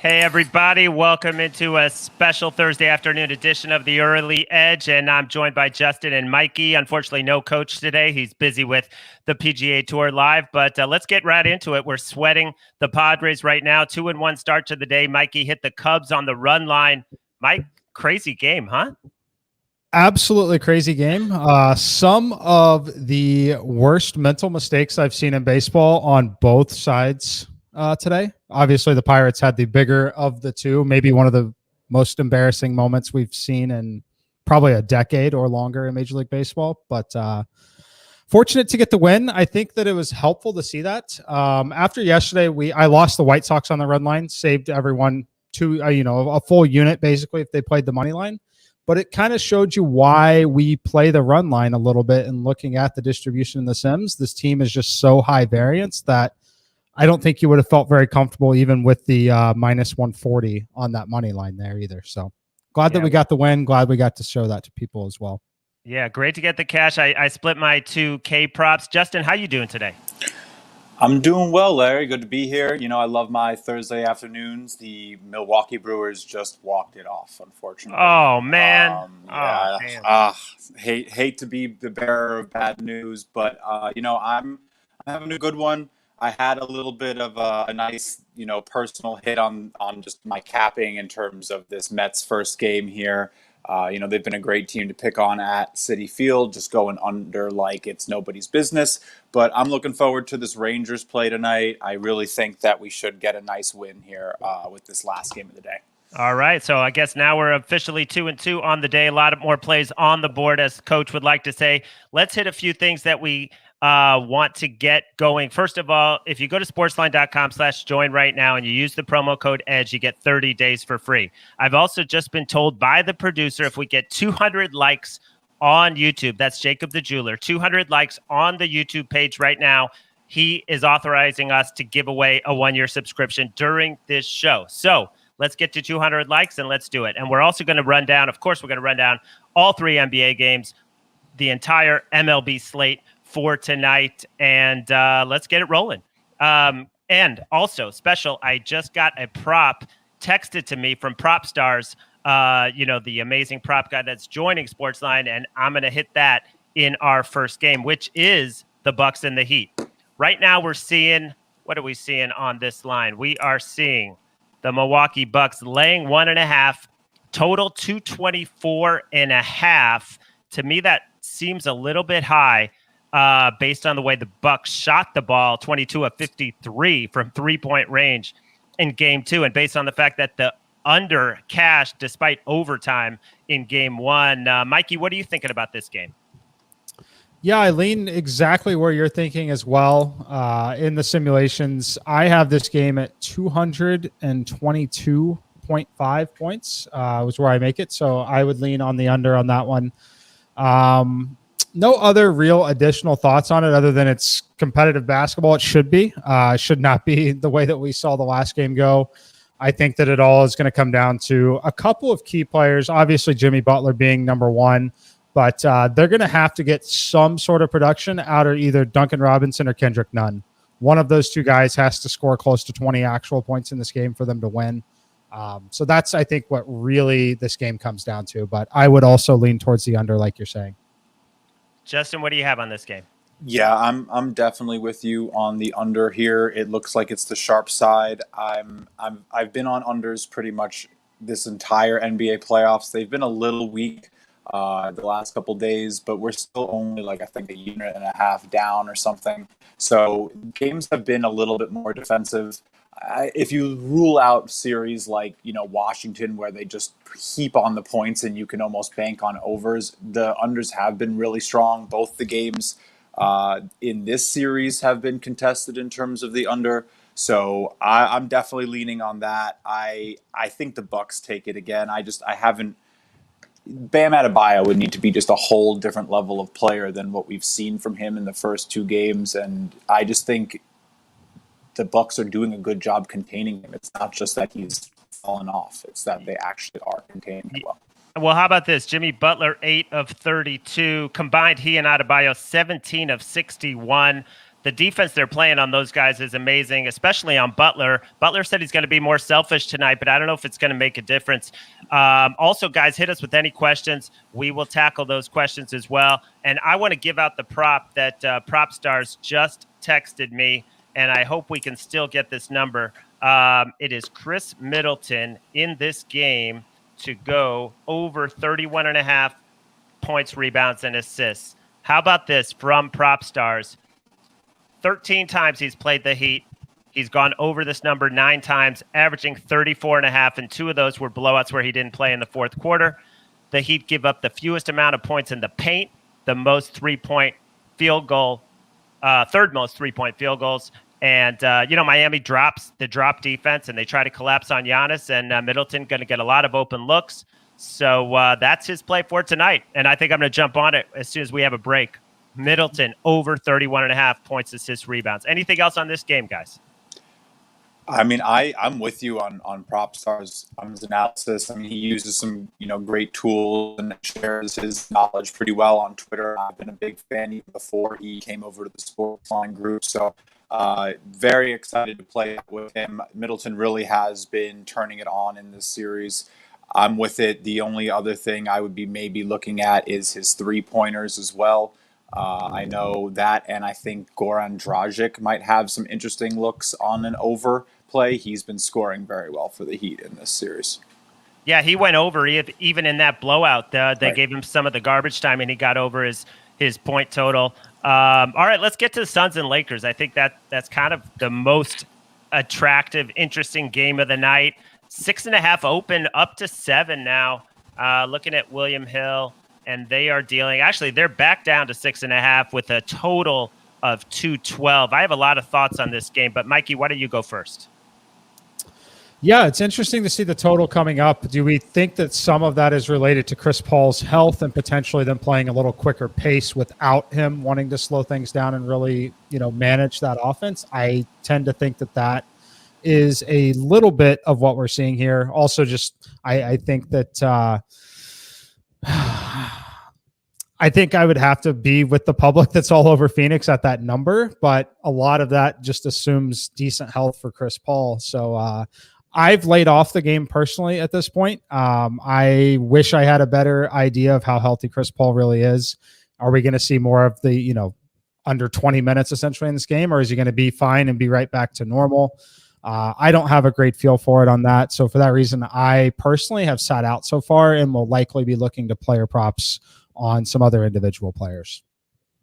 Hey, everybody. Welcome into a special Thursday afternoon edition of the Early Edge. And I'm joined by Justin and Mikey. Unfortunately, no coach today. He's busy with the PGA Tour Live. But let's get right into it. We're sweating the Padres right now. 2-1 start to the day. Mikey hit the Cubs on the run line. Mike, crazy game, huh? Absolutely crazy game. Some of the worst mental mistakes I've seen in baseball on both sides today. Obviously, the Pirates had the bigger of the two, maybe one of the most embarrassing moments we've seen in probably a decade or longer in Major League Baseball. But fortunate to get the win. I think that it was helpful to see that. After yesterday, I lost the White Sox on the run line, saved everyone to a full unit basically if they played the money line. But it kind of showed you why we play the run line a little bit. And looking at the distribution in the Sims, this team is just so high variance that I don't think you would have felt very comfortable even with the minus 140 on that money line there either. So glad that we got the win. Glad we got to show that to people as well. Yeah, great to get the cash. I split my 2K props. Justin, how you doing today? I'm doing well, Larry. Good to be here. You know, I love my Thursday afternoons. The Milwaukee Brewers just walked it off, unfortunately. Oh, man. Hate to be the bearer of bad news, but I'm having a good one. I had a little bit of a nice, personal hit on just my capping in terms of this Mets first game here. They've been a great team to pick on at Citi Field, just going under like it's nobody's business. But I'm looking forward to this Rangers play tonight. I really think that we should get a nice win here with this last game of the day. All right, so I guess now we're officially 2-2 on the day. A lot of more plays on the board, as Coach would like to say. Let's hit a few things that we want to get going. First of all, if you go to sportsline.com/join right now and you use the promo code EDGE, you get 30 days for free. I've also just been told by the producer, if we get 200 likes on YouTube, that's Jacob the Jeweler, 200 likes on the YouTube page right now, he is authorizing us to give away a 1-year subscription during this show. So let's get to 200 likes and let's do it. And we're also going to run down, of course, we're going to run down all 3 NBA games, the entire MLB slate for tonight, and let's get it rolling. And also special, I just got a prop texted to me from Prop Stars, the amazing prop guy that's joining SportsLine, and I'm going to hit that in our first game, which is the Bucks and the Heat. Right now we're seeing, what are we seeing on this line? We are seeing the Milwaukee Bucks laying 1.5, total 224.5. To me, that seems a little bit high based on the way the Bucks shot the ball, 22 of 53 from 3-point range in game 2. And based on the fact that the under cashed despite overtime in game 1. Mikey, what are you thinking about this game? Yeah, I lean exactly where you're thinking as well. In the simulations, I have this game at 222.5 points was where I make it. So I would lean on the under on that one. No other real additional thoughts on it other than it's competitive basketball. It should be. It should not be the way that we saw the last game go. I think that it all is going to come down to a couple of key players, obviously Jimmy Butler being number one. But they're going to have to get some sort of production out of either Duncan Robinson or Kendrick Nunn. One of those two guys has to score close to 20 actual points in this game for them to win. So that's, I think, what really this game comes down to. But I would also lean towards the under, like you're saying. Justin, what do you have on this game? Yeah, I'm definitely with you on the under here. It looks like it's the sharp side. I've been on unders pretty much this entire NBA playoffs. They've been a little weak the last couple days, but we're still only like I think a unit and a half down or something. So games have been a little bit more defensive. If you rule out series like Washington, where they just heap on the points and you can almost bank on overs, the unders have been really strong. Both the games in this series have been contested in terms of the under. So I'm definitely leaning on that. I think the Bucks take it again. I haven't. Bam Adebayo would need to be just a whole different level of player than what we've seen from him in the first 2 games, and I just think the Bucks are doing a good job containing him. It's not just that he's fallen off; it's that they actually are containing him well. Well, how about this? Jimmy Butler, 8 of 32 combined. He and Adebayo, 17 of 61. the defense they're playing on those guys is amazing, especially on Butler. Butler said he's going to be more selfish tonight, but I don't know if it's going to make a difference. Also, guys, hit us with any questions. We will tackle those questions as well. And I want to give out the prop that Prop Stars just texted me, and I hope we can still get this number. It is Chris Middleton in this game to go over 31.5 points, rebounds, and assists. How about this from Prop Stars? 13 times he's played the Heat. He's gone over this number 9 times, averaging 34.5, and 2 of those were blowouts where he didn't play in the fourth quarter. The Heat give up the fewest amount of points in the paint, the most three-point field goal, third most three-point field goals. And, Miami drops the drop defense, and they try to collapse on Giannis, and Middleton going to get a lot of open looks. So that's his play for tonight, and I think I'm going to jump on it as soon as we have a break. Middleton over 31.5 points, assists, rebounds. Anything else on this game, guys? I mean, I'm with you on Prop Stars on his analysis. I mean, he uses some great tools and shares his knowledge pretty well on Twitter. I've been a big fan even before he came over to the SportsLine group. So very excited to play with him. Middleton really has been turning it on in this series. I'm with it. The only other thing I would be maybe looking at is his 3-pointers as well. I know that, and I think Goran Dragic might have some interesting looks on an over play. He's been scoring very well for the Heat in this series. Yeah, he went over even in that blowout. They Right. gave him some of the garbage time, and he got over his point total. All right, let's get to the Suns and Lakers. I think that's kind of the most attractive, interesting game of the night. 6.5 open, up to 7 now. Looking at William Hill, and they are dealing. Actually, they're back down to 6.5 with a total of 212. I have a lot of thoughts on this game, but Mikey, why don't you go first? Yeah, it's interesting to see the total coming up. Do we think that some of that is related to Chris Paul's health and potentially them playing a little quicker pace without him wanting to slow things down and really, manage that offense? I tend to think that is a little bit of what we're seeing here. Also, just I think that I think I would have to be with the public that's all over Phoenix at that number, but a lot of that just assumes decent health for Chris Paul. So I've laid off the game personally at this point. I wish I had a better idea of how healthy Chris Paul really is. Are we going to see more of the, under 20 minutes essentially in this game, or is he going to be fine and be right back to normal? I don't have a great feel for it on that. So for that reason, I personally have sat out so far and will likely be looking to player props on some other individual players.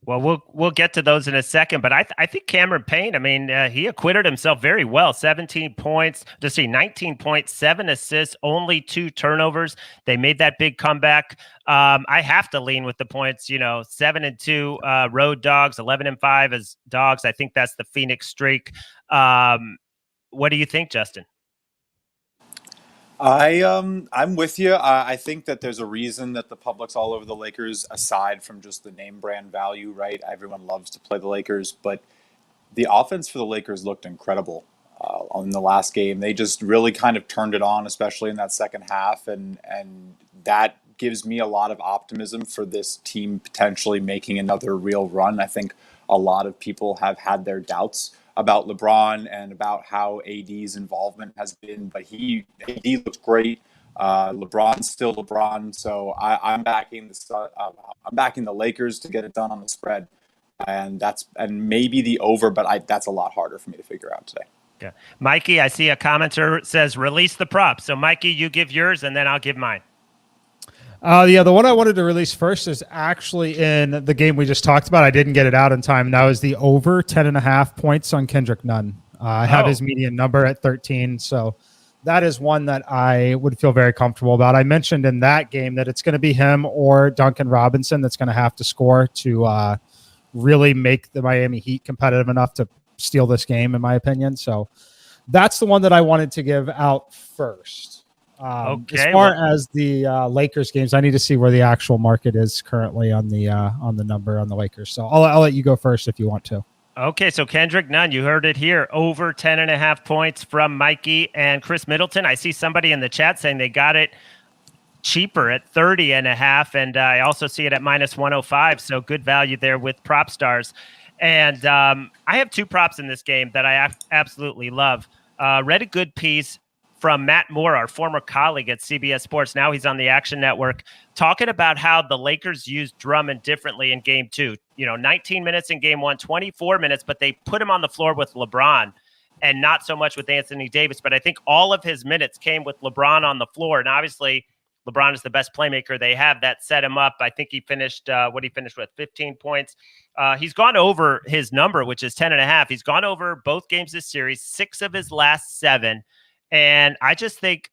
Well, we'll get to those in a second, but I think Cameron Payne, he acquitted himself very well. 17 points, 19 points, 7 assists, only 2 turnovers. They made that big comeback. I have to lean with the points, 7-2 road dogs, 11-5 as dogs. I think that's the Phoenix streak. What do you think, Justin? I'm with you. I think that there's a reason that the public's all over the Lakers, aside from just the name brand value, right? Everyone loves to play the Lakers, but the offense for the Lakers looked incredible on the last game. They just really kind of turned it on, especially in that second half, and that gives me a lot of optimism for this team potentially making another real run. I think a lot of people have had their doubts about LeBron and about how AD's involvement has been, but AD looks great. LeBron's still LeBron, so I'm backing the Lakers to get it done on the spread, and maybe the over, but that's a lot harder for me to figure out today. Yeah, Mikey, I see a commenter says release the prop. So Mikey, you give yours, and then I'll give mine. The one I wanted to release first is actually in the game we just talked about. I didn't get it out in time. That was the over 10.5 points on Kendrick Nunn. I have his median number at 13. So that is one that I would feel very comfortable about. I mentioned in that game that it's going to be him or Duncan Robinson that's going to have to score to really make the Miami Heat competitive enough to steal this game, in my opinion. So that's the one that I wanted to give out first. As far as the Lakers games, I need to see where the actual market is currently on the number on the Lakers. So I'll let you go first if you want to. Okay, so Kendrick Nunn, you heard it here, over 10.5 points from Mikey and Chris Middleton. I see somebody in the chat saying they got it cheaper at 30.5, and I also see it at -105. So good value there with Prop Stars. And I have two props in this game that I absolutely love. Read a good piece from Matt Moore, our former colleague at CBS Sports. Now he's on the Action Network, talking about how the Lakers used Drummond differently in game 2. 19 minutes in game 1, 24 minutes, but they put him on the floor with LeBron and not so much with Anthony Davis. But I think all of his minutes came with LeBron on the floor. And obviously, LeBron is the best playmaker they have. That set him up. I think he finished with 15 points. He's gone over his number, which is 10.5. He's gone over both games this series, 6 of his last 7. And I just think,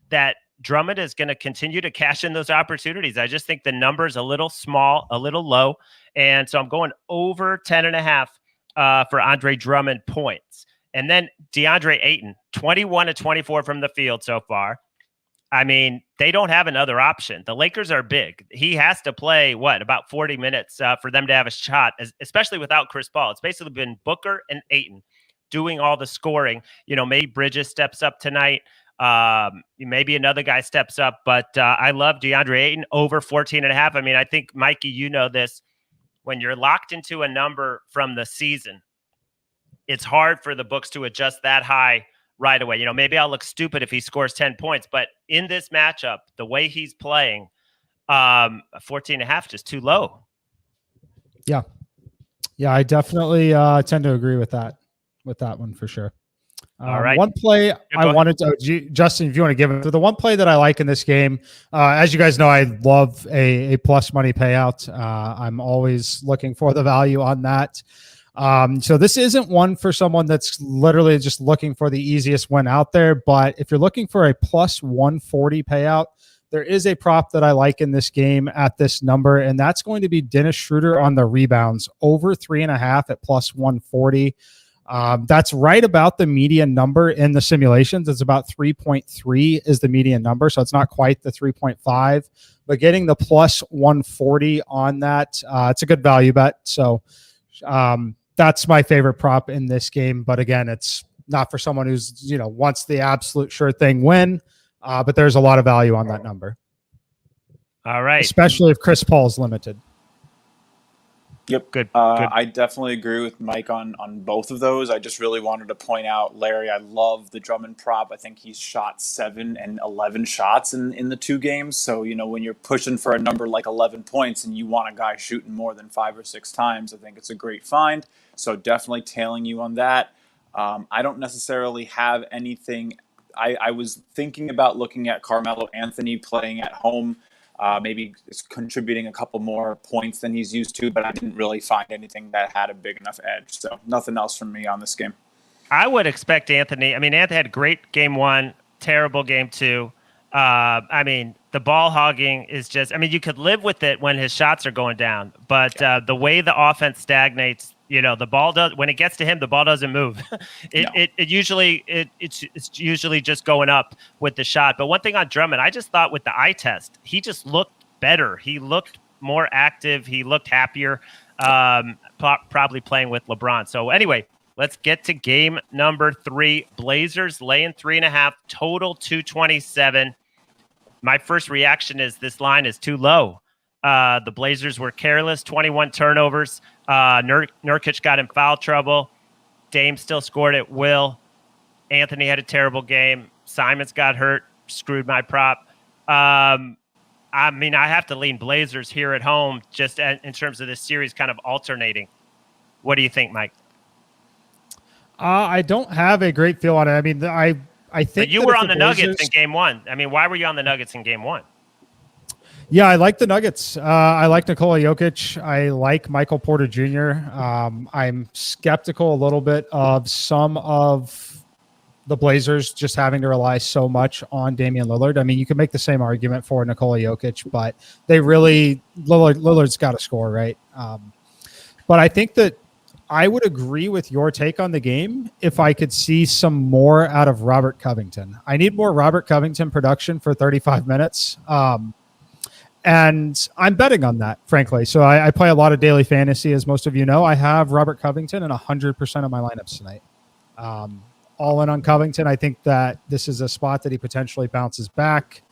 that Drummond is going to continue to cash in those opportunities. I just think the number is a little small, a little low. And so I'm going over 10.5 for Andre Drummond points. And then DeAndre Ayton, 21 to 24 from the field so far. I mean, they don't have another option. The Lakers are big. He has to play, about 40 minutes for them to have a shot, especially without Chris Paul. It's basically been Booker and Ayton doing all the scoring. Maybe Bridges steps up tonight. Maybe another guy steps up. But I love DeAndre Ayton over 14.5. I mean, I think, Mikey, you know this. When you're locked into a number from the season, it's hard for the books to adjust that high right away. Maybe I'll look stupid if he scores 10 points, but in this matchup, the way he's playing, 14.5 just too low. Yeah, I definitely tend to agree with that one for sure. All right. One play I wanted to, Justin, if you want to give it, the one play that I like in this game, as you guys know, I love a plus money payout. I'm always looking for the value on that. So this isn't one for someone that's literally just looking for the easiest win out there. But if you're looking for a plus 140 payout, there is a prop that I like in this game at this number, and that's going to be Dennis Schroeder on the rebounds over 3.5 at plus 140. That's right about the median number in the simulations. It's about 3.3 is the median number. So it's not quite the 3.5, but getting the plus 140 on that, it's a good value bet. So, that's my favorite prop in this game. But again, it's not for someone who's, wants the absolute sure thing win. But there's a lot of value on that number. All right. Especially if Chris Paul is limited. Yep. Good. I definitely agree with Mike on both of those. I just really wanted to point out, Larry, I love the Drummond prop. I think he's shot 7 and 11 shots in the 2 games. So, when you're pushing for a number like 11 points and you want a guy shooting more than 5 or 6 times, I think it's a great find. So definitely tailing you on that. I don't necessarily have anything. I was thinking about looking at Carmelo Anthony playing at home. Maybe it's contributing a couple more points than he's used to, but I didn't really find anything that had a big enough edge. So nothing else from me on this game. I would expect Anthony. I mean, Anthony had a great game 1, terrible game 2. The ball hogging is just, you could live with it when his shots are going down, but the way the offense stagnates, the ball does, when it gets to him, the ball doesn't move. It's usually just going up with the shot. But one thing on Drummond, I just thought with the eye test, he just looked better. He looked more active. He looked happier, probably playing with LeBron. So anyway, let's get to game number 3. Blazers laying 3.5, total 227. My first reaction is this line is too low. The Blazers were careless, 21 turnovers. Nurkic got in foul trouble. Dame still scored at will. Anthony had a terrible game. Simons got hurt, screwed my prop. I have to lean Blazers here at home just in terms of this series kind of alternating. What do you think, Mike? I don't have a great feel on it. I think but you were on the Nuggets in game 1. Why were you on the Nuggets in game 1? Yeah, I like the Nuggets. I like Nikola Jokic. I like Michael Porter Jr. I'm skeptical a little bit of some of the Blazers just having to rely so much on Damian Lillard. You can make the same argument for Nikola Jokic, but Lillard's got to score, right? But I think that I would agree with your take on the game if I could see some more out of Robert Covington. I need more Robert Covington production for 35 minutes. And I'm betting on that, frankly. So I play a lot of daily fantasy, as most of you know. I have Robert Covington in 100% of my lineups tonight. All in on Covington. I think that this is a spot that he potentially bounces back.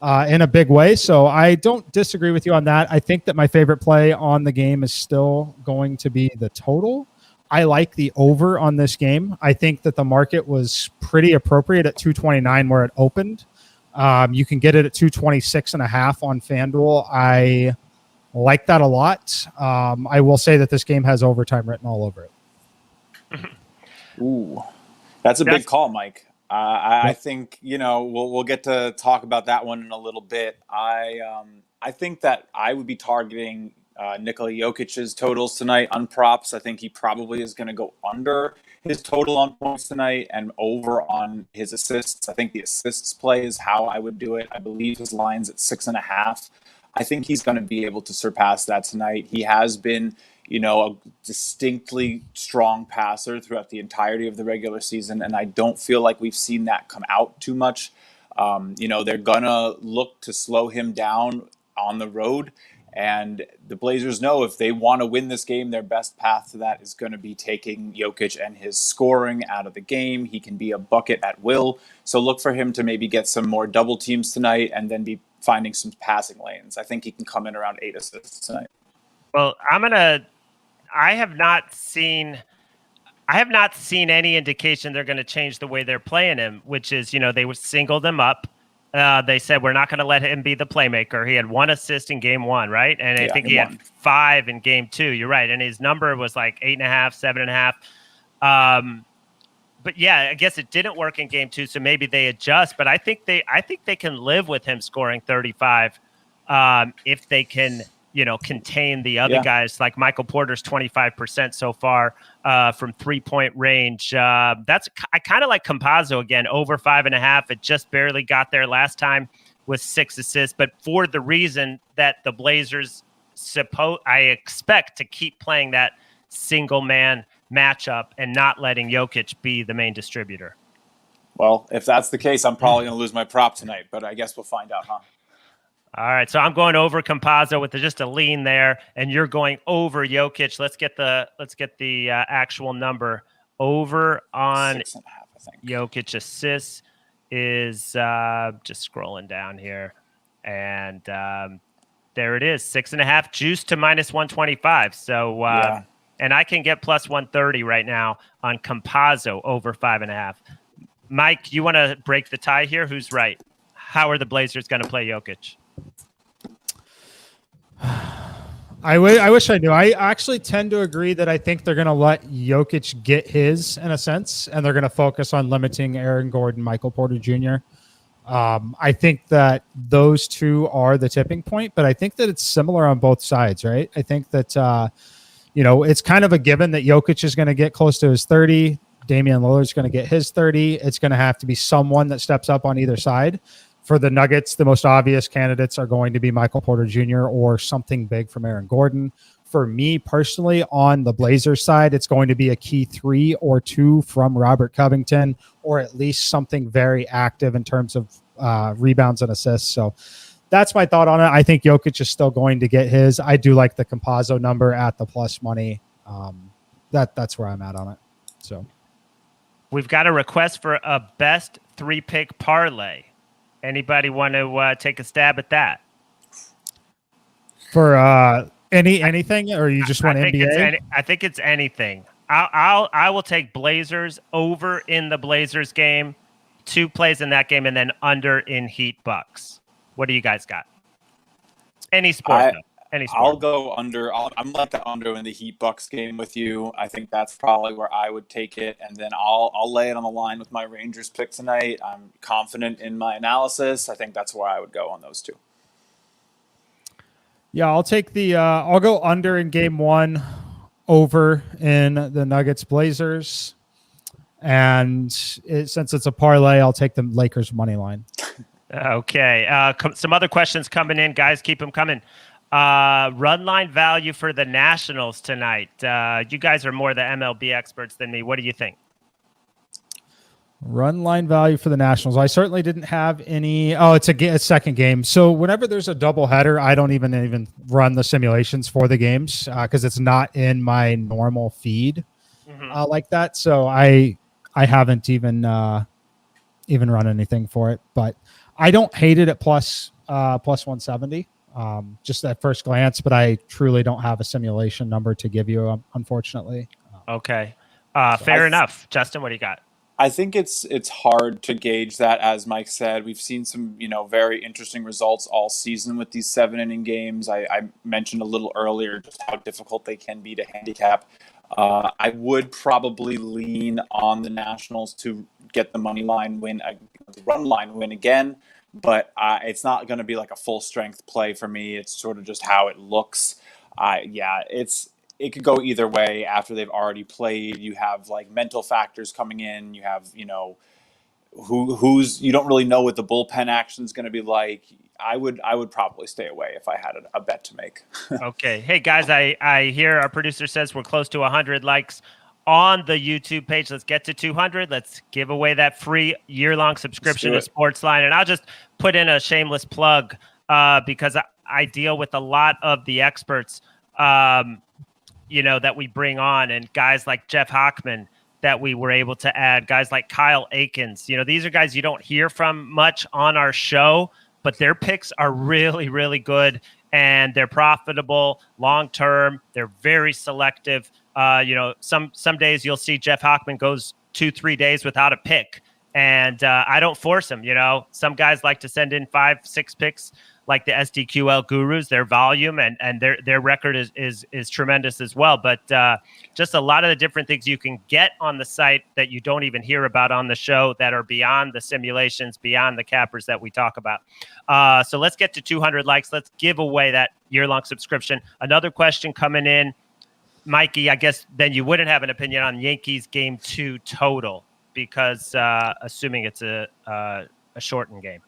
in a big way. So I don't disagree with you on that. I think that my favorite play on the game is still going to be the total. I like the over on this game. I think that the market was pretty appropriate at 229 where it opened. You can get it at 226.5 on FanDuel. I like that a lot. I will say that this game has overtime written all over it. Ooh, that's a big call, Mike. I think, we'll get to talk about that one in a little bit. I think that I would be targeting Nikola Jokic's totals tonight on props. I think he probably is going to go under his total on points tonight and over on his assists. I think the assists play is how I would do it. I believe his line's at 6.5. I think he's going to be able to surpass that tonight. He has been, a distinctly strong passer throughout the entirety of the regular season, and I don't feel like we've seen that come out too much. They're going to look to slow him down on the road, and the Blazers know if they want to win this game, their best path to that is going to be taking Jokic and his scoring out of the game. He can be a bucket at will, so look for him to maybe get some more double teams tonight and then be finding some passing lanes. I think he can come in around 8 assists tonight. Well, I have not seen any indication they're going to change the way they're playing him, which is, they would single them up. They said, we're not going to let him be the playmaker. He had 1 assist in game 1, right? And I think he had 5 in game 2. You're right. And his number was like 8.5, 7.5. But yeah, I guess it didn't work in game 2. So maybe they adjust, but I think they can live with him scoring 35. If they can, contain the other guys, like Michael Porter's 25% so far from 3-point range. I kind of like Campazzo again, over 5.5. It just barely got there last time with 6 assists, but for the reason that the Blazers I expect to keep playing that single man matchup and not letting Jokic be the main distributor. Well, if that's the case, I'm probably going to lose my prop tonight, but I guess we'll find out, huh? All right, so I'm going over Campazzo with just a lean there, and you're going over Jokic. Let's get the actual number. Over on 6.5, I think. Jokic assists is just scrolling down here, and there it is, 6.5, juiced to -125. So, and I can get +130 right now on Campazzo over 5.5. Mike, you want to break the tie here? Who's right? How are the Blazers going to play Jokic? I wish I knew. I actually tend to agree that I think they're going to let Jokic get his in a sense, and they're going to focus on limiting Aaron Gordon, Michael Porter Jr. I think that those two are the tipping point, but I think that it's similar on both sides, right? I think that, it's kind of a given that Jokic is going to get close to his 30. Damian Lillard's going to get his 30. It's going to have to be someone that steps up on either side. For the Nuggets, the most obvious candidates are going to be Michael Porter Jr. or something big from Aaron Gordon. For me personally, on the Blazers side, it's going to be a key 3 or 2 from Robert Covington, or at least something very active in terms of rebounds and assists. So that's my thought on it. I think Jokic is still going to get his. I do like the Campazzo number at the plus money. That's where I'm at on it. So we've got a request for a best 3-pick parlay. Anybody want to take a stab at that? For anything, or you just want NBA? I think it's anything. I will take Blazers over in the Blazers game, 2 plays in that game, and then under in Heat Bucks. What do you guys got? Any sport? Any sport. I'll go under. I'm like the under in the Heat Bucks game with you. I think that's probably where I would take it, and then I'll lay it on the line with my Rangers pick tonight. I'm confident in my analysis. I think that's where I would go on those 2. Yeah, I'll take the. I'll go under in game 1, over in the Nuggets Blazers, and since it's a parlay, I'll take the Lakers money line. Okay. Some other questions coming in, guys. Keep them coming. Run line value for the Nationals tonight. You guys are more the MLB experts than me. What do you think? Run line value for the Nationals. I certainly didn't have any. Oh, it's a second game. So whenever there's a doubleheader, I don't even run the simulations for the games because it's not in my normal feed like that. So I haven't even run anything for it. But I don't hate it at plus 170. Just at first glance, but I truly don't have a simulation number to give you, unfortunately. Okay. Fair enough. Justin, what do you got? I think it's hard to gauge that. As Mike said, we've seen some very interesting results all season with these 7-inning games. I mentioned a little earlier just how difficult they can be to handicap. I would probably lean on the Nationals to get the money line win, the run line win again, but it's not going to be like a full strength play for me. It's sort of just how it looks. It could go either way after they've already played. You have like mental factors coming in. You have, who's you don't really know what the bullpen action is going to be like. I would probably stay away if I had a bet to make. Okay. Hey guys, I hear our producer says we're close to 100 likes on the YouTube page. Let's get to 200. Let's give away that free year-long subscription to SportsLine. And I'll just put in a shameless plug because I deal with a lot of the experts that we bring on, and guys like Jeff Hockman that we were able to add, guys like Kyle Akins. These are guys you don't hear from much on our show, but their picks are really, really good, and they're profitable long-term. They're very selective. Some days you'll see Jeff Hockman goes 2-3 days without a pick, and I don't force him. Some guys like to send in 5-6 picks, like the SDQL gurus. Their volume and their record is tremendous as well. But just a lot of the different things you can get on the site that you don't even hear about on the show that are beyond the simulations, beyond the cappers that we talk about. So let's get to 200 likes. Let's give away that year-long subscription. Another question coming in, Mikey, I guess then you wouldn't have an opinion on Yankees game 2 total because assuming it's a shortened game.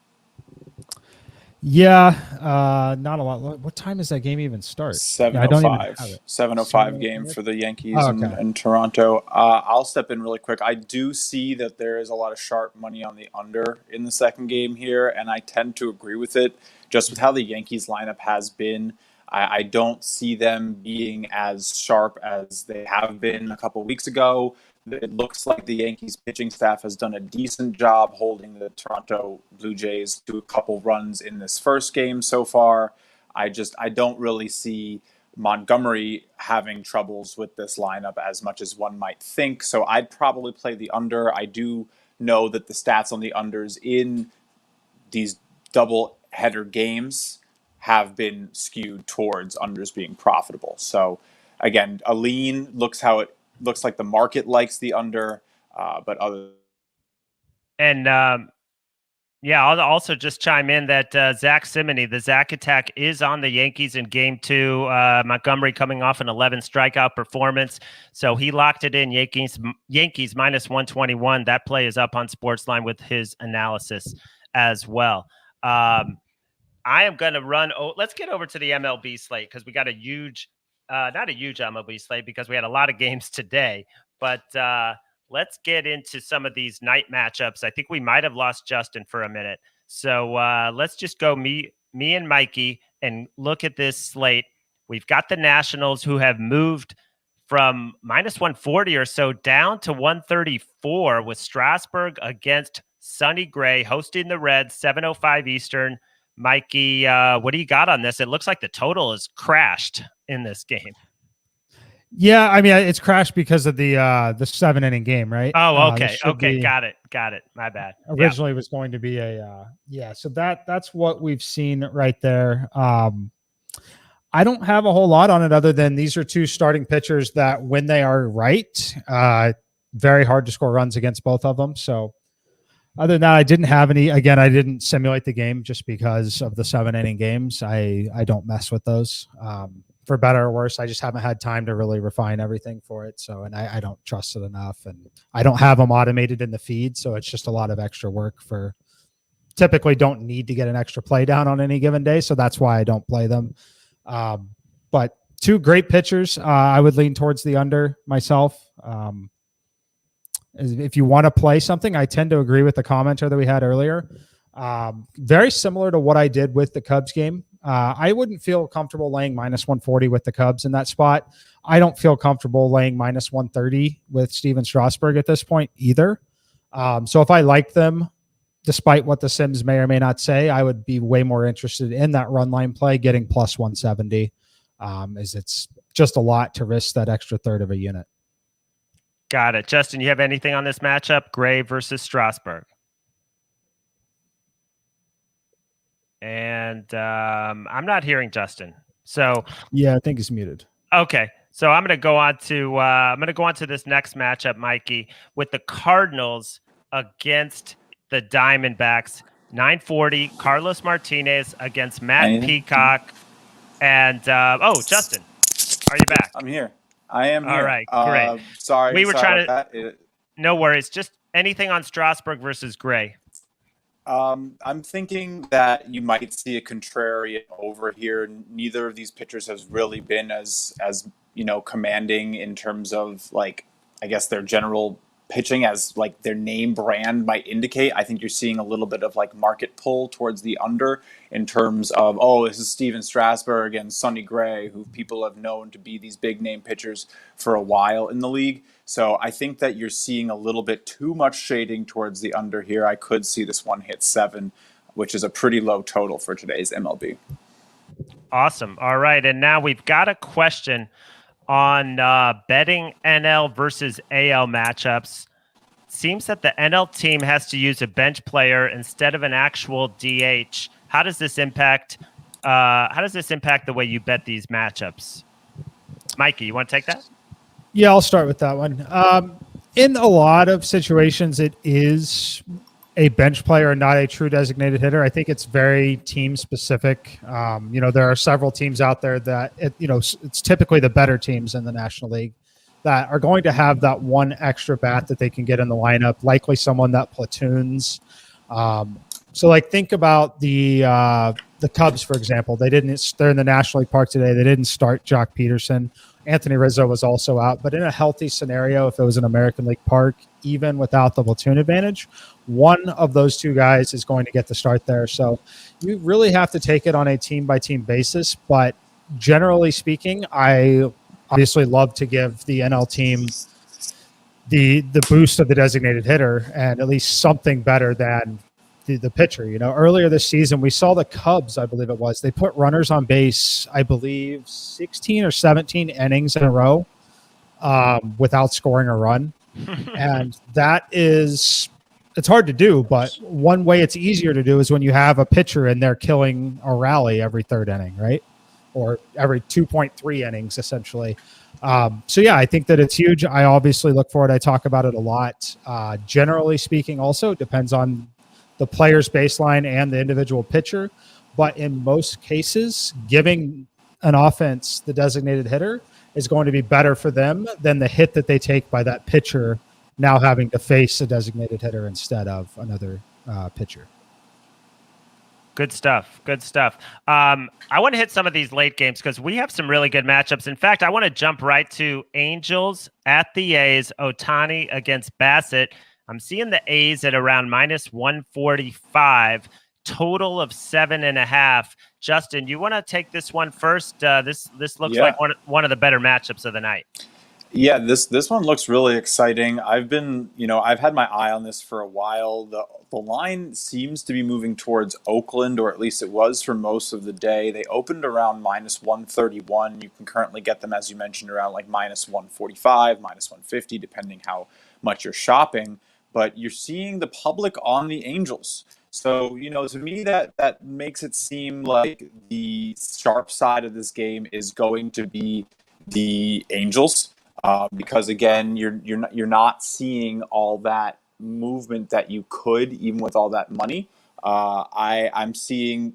Yeah, not a lot. What time does that game even start? 7:05. 7:05 game for the Yankees and Toronto. I'll step in really quick. I do see that there is a lot of sharp money on the under in the second game here, and I tend to agree with it. Just with how the Yankees lineup has been, I don't see them being as sharp as they have been a couple weeks ago. It looks like the Yankees pitching staff has done a decent job holding the Toronto Blue Jays to a couple runs in this first game so far. I don't really see Montgomery having troubles with this lineup as much as one might think. So I'd probably play the under. I do know that the stats on the unders in these double header games have been skewed towards unders being profitable. So again, a lean looks like the market likes the under, but other. And I'll also just chime in that Zach Simony, the Zach attack, is on the Yankees in game 2. Montgomery coming off an 11 strikeout performance, so he locked it in. Yankees minus 121. That play is up on SportsLine with his analysis as well. I am going to run. Let's get over to the MLB slate because we got a huge. Not a huge MLB slate because we had a lot of games today, but let's get into some of these night matchups. I think we might have lost Justin for a minute. So let's just go me and Mikey and look at this slate. We've got the Nationals who have moved from minus 140 or so down to 134 with Strasburg against Sonny Gray hosting the Reds, 7:05 Eastern. Mikey, what do you got on this? It looks like the total is crashed in this game. Yeah, I mean it's crashed because of the 7-inning game, right? Oh, okay, got it. My bad. Originally, it was going to be So that's what we've seen right there. I don't have a whole lot on it other than these are two starting pitchers that, when they are right, very hard to score runs against both of them. So. Other than that, I didn't have any. Again, I didn't simulate the game just because of the 7-inning games. I don't mess with those. For better or worse, I just haven't had time to really refine everything for it. So, and I don't trust it enough. And I don't have them automated in the feed. So it's just a lot of extra work for typically don't need to get an extra play down on any given day. So that's why I don't play them. But two great pitchers. I would lean towards the under myself. If you want to play something, I tend to agree with the commenter that we had earlier. Very similar to what I did with the Cubs game. I wouldn't feel comfortable laying minus 140 with the Cubs in that spot. I don't feel comfortable laying minus 130 with Steven Strasburg at this point either. So if I like them, despite what the Sims may or may not say, I would be way more interested in that run line play getting plus 170, as it's just a lot to risk that extra third of a unit. Got it. Justin, you have anything on this matchup? Gray versus Strasburg. And I'm not hearing Justin. So yeah, I think he's muted. Okay. So I'm going to go on to this next matchup, Mikey, with the Cardinals against the Diamondbacks. 940, Carlos Martinez against Matt Peacock. And Justin, are you back? I'm here. I am here. All right, great. Sorry. We were sorry trying about that. No worries. Just anything on Strasburg versus Gray. I'm thinking that you might see a contrarian over here. Neither of these pitchers has really been as commanding in terms of, like, I guess their general pitching as like their name brand might indicate. I think you're seeing a little bit of like market pull towards the under in terms of, this is Steven Strasburg and Sonny Gray, who people have known to be these big name pitchers for a while in the league. So I think that you're seeing a little bit too much shading towards the under here. I could see this one hit 7, which is a pretty low total for today's MLB. Awesome. All right. And now we've got a question on betting NL versus AL matchups. Seems that the NL team has to use a bench player instead of an actual DH. How does this impact the way you bet these matchups? Mikey, you want to take that? Yeah, I'll start with that one. In a lot of situations, it is a bench player and not a true designated hitter. I think it's very team specific. There are several teams out there that, it's typically the better teams in the National League that are going to have that one extra bat that they can get in the lineup, likely someone that platoons. So think about the Cubs, for example. They're in the National League Park today. They didn't start Jock Peterson. Anthony Rizzo was also out, but in a healthy scenario, if it was an American League Park, even without the platoon advantage, one of those two guys is going to get the start there. So you really have to take it on a team-by-team basis. But generally speaking, I obviously love to give the NL team the boost of the designated hitter and at least something better than the pitcher. Earlier this season, we saw the Cubs, I believe it was, they put runners on base, I believe 16 or 17 innings in a row without scoring a run. And it's hard to do, but one way it's easier to do is when you have a pitcher and they're killing a rally every third inning, right? Or every 2.3 innings, essentially. I think that it's huge. I obviously look for it. I talk about it a lot. Generally speaking, also, it depends on the player's baseline and the individual pitcher. But in most cases, giving an offense the designated hitter is going to be better for them than the hit that they take by that pitcher now having to face a designated hitter instead of another pitcher. Good stuff. Good stuff. I want to hit some of these late games because we have some really good matchups. In fact, I want to jump right to Angels at the A's, Ohtani against Bassett. I'm seeing the A's at around minus 145, total of 7.5. Justin, you want to take this one first? This looks like one of the better matchups of the night. Yeah, this one looks really exciting. I've had my eye on this for a while. The line seems to be moving towards Oakland, or at least it was for most of the day. They opened around minus 131. You can currently get them, as you mentioned, around like minus 145, minus 150, depending how much you're shopping. But you're seeing the public on the Angels. So, to me, that makes it seem like the sharp side of this game is going to be the Angels. Because again, you're not seeing all that movement that you could, even with all that money. I'm seeing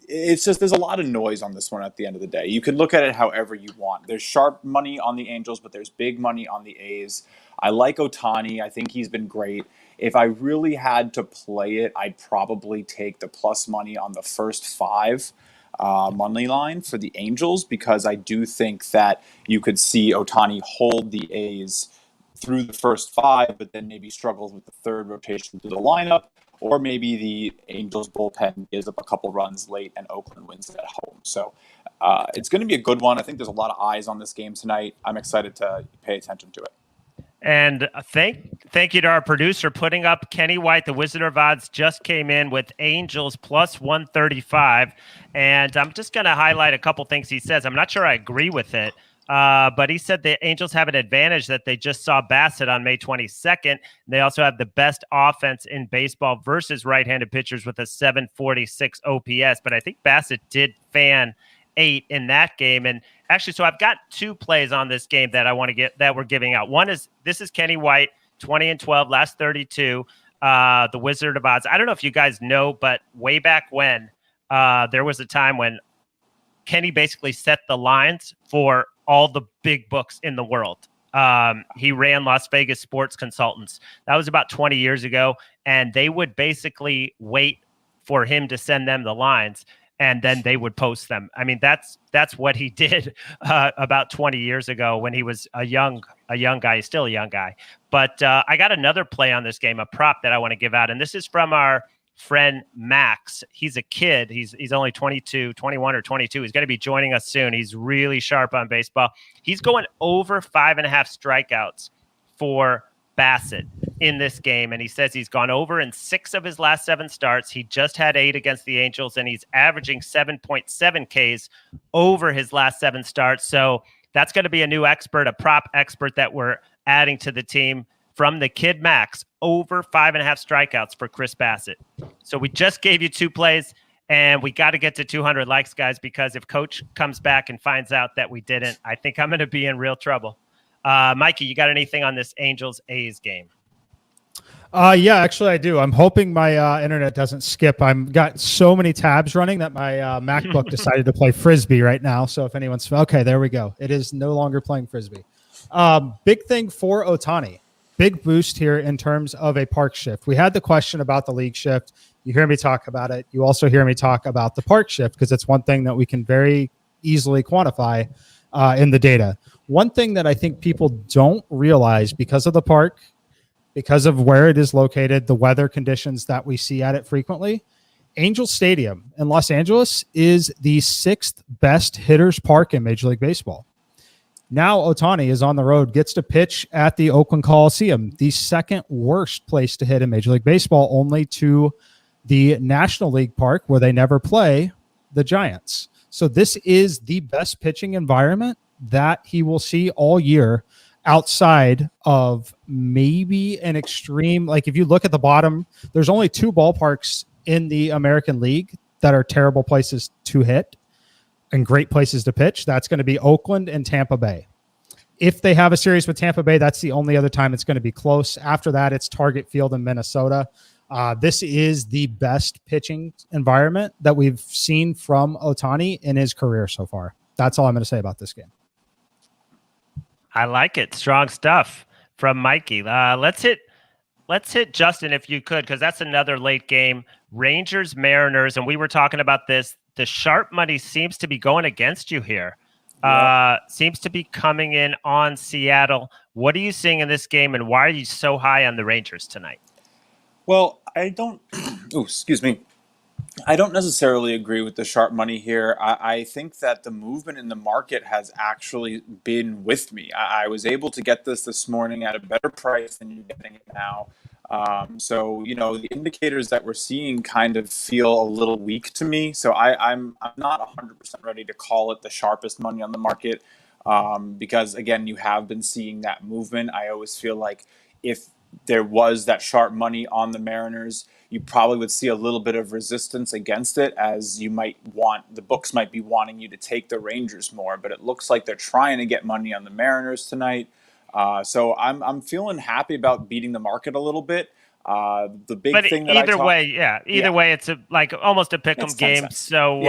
it's just there's a lot of noise on this one at the end of the day. You can look at it however you want. There's sharp money on the Angels, but there's big money on the A's. I like Ohtani. I think he's been great. If I really had to play it, I'd probably take the plus money on the first 5 money line for the Angels, because I do think that you could see Ohtani hold the A's through the first 5, but then maybe struggles with the third rotation through the lineup, or maybe the Angels bullpen gives up a couple runs late and Oakland wins it at home. So it's going to be a good one. I think there's a lot of eyes on this game tonight. I'm excited to pay attention to it. And thank you to our producer putting up Kenny White. The Wizard of Odds just came in with Angels plus 135. And I'm just going to highlight a couple things he says. I'm not sure I agree with it, but he said the Angels have an advantage that they just saw Bassett on May 22nd. They also have the best offense in baseball versus right-handed pitchers with a 746 OPS. But I think Bassett did fan 8 in that game. And actually, so I've got 2 plays on this game that I want to get that we're giving out. One is this is Kenny White, 20-12, last 32, the Wizard of Odds. I don't know if you guys know, but way back when there was a time when Kenny basically set the lines for all the big books in the world. He ran Las Vegas Sports Consultants. That was about 20 years ago. And they would basically wait for him to send them the lines, and then they would post them. I mean, that's what he did about 20 years ago when he was a young guy. He's still a young guy. But I got another play on this game, a prop that I want to give out. And this is from our friend Max. He's a kid. He's only 21 or 22. He's going to be joining us soon. He's really sharp on baseball. He's going over 5.5 strikeouts for Bassett in this game, and he says he's gone over in 6 of his last 7 starts. He just had 8 against the Angels, and he's averaging 7.7 Ks over his last 7 starts. So that's going to be a new expert, a prop expert that we're adding to the team from the kid Max, over 5.5 strikeouts for Chris Bassett. So we just gave you 2 plays, and we got to get to 200 likes, guys, because if Coach comes back and finds out that we didn't, I think I'm going to be in real trouble. Mikey, you got anything on this Angels-A's game? Yeah, actually I do. I'm hoping my internet doesn't skip. I've got so many tabs running that my MacBook decided to play Frisbee right now. So if anyone's okay, there we go. It is no longer playing Frisbee. Big thing for Ohtani. Big boost here in terms of a park shift. We had the question about the league shift. You hear me talk about it. You also hear me talk about the park shift because it's one thing that we can very easily quantify in the data. One thing that I think people don't realize because of the park, because of where it is located, the weather conditions that we see at it frequently, Angel Stadium in Los Angeles is the 6th best hitters park in Major League Baseball. Now Ohtani is on the road, gets to pitch at the Oakland Coliseum, the 2nd worst place to hit in Major League Baseball, only to the National League Park where they never play, the Giants. So this is the best pitching environment that he will see all year outside of maybe an extreme. Like if you look at the bottom, there's only 2 ballparks in the American League that are terrible places to hit and great places to pitch. That's going to be Oakland and Tampa Bay. If they have a series with Tampa Bay, that's the only other time it's going to be close. After that, it's Target Field in Minnesota. This is the best pitching environment that we've seen from Ohtani in his career so far. That's all I'm going to say about this game. I like it. Strong stuff from Mikey. Let's hit Justin if you could, because that's another late game. Rangers, Mariners, and we were talking about this. The sharp money seems to be going against you here. Yeah. Seems to be coming in on Seattle. What are you seeing in this game, and why are you so high on the Rangers tonight? Well, I don't. Excuse me. I don't necessarily agree with the sharp money here. I think that the movement in the market has actually been with me. I was able to get this morning at a better price than you're getting it now. So, the indicators that we're seeing kind of feel a little weak to me. So I'm not 100% ready to call it the sharpest money on the market because, again, you have been seeing that movement. I always feel like if there was that sharp money on the Mariners, you probably would see a little bit of resistance against it, as the books might be wanting you to take the Rangers more, but it looks like they're trying to get money on the Mariners tonight. So I'm feeling happy about beating the market a little bit. The big thing that either way, it's almost a pick'em game. Cents. So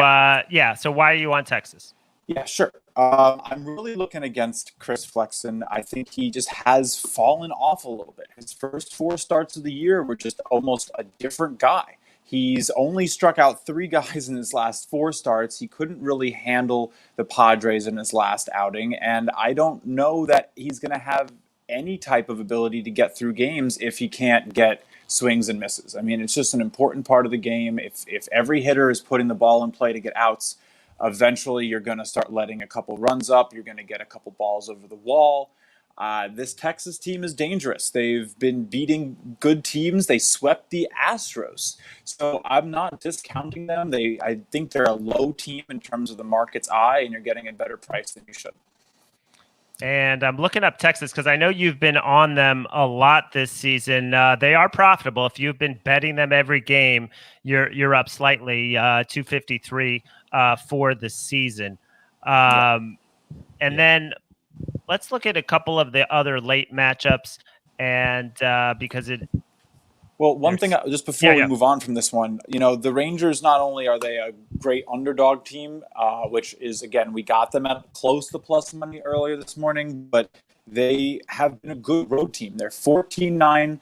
so why are you on Texas? Yeah, sure. I'm really looking against Chris Flexen. I think he just has fallen off a little bit. His first 4 starts of the year were just almost a different guy. He's only struck out 3 guys in his last 4 starts. He couldn't really handle the Padres in his last outing, and I don't know that he's going to have any type of ability to get through games if he can't get swings and misses. I mean, it's just an important part of the game. If every hitter is putting the ball in play to get outs, eventually you're going to start letting a couple runs up. You're going to get a couple balls over the wall. this Texas team is dangerous. They've been beating good teams. They swept the Astros. So I'm not discounting them. I think they're a low team in terms of the market's eye, and you're getting a better price than you should. And I'm looking up Texas because I know you've been on them a lot this season. They are profitable. If you've been betting them every game, you're up slightly, 253 for the season. Then let's look at a couple of the other late matchups, and because it. Well, one thing just before we move on from this one, the Rangers, not only are they a great underdog team, which is, again, we got them at close to plus money earlier this morning, but they have been a good road team. They're 14-9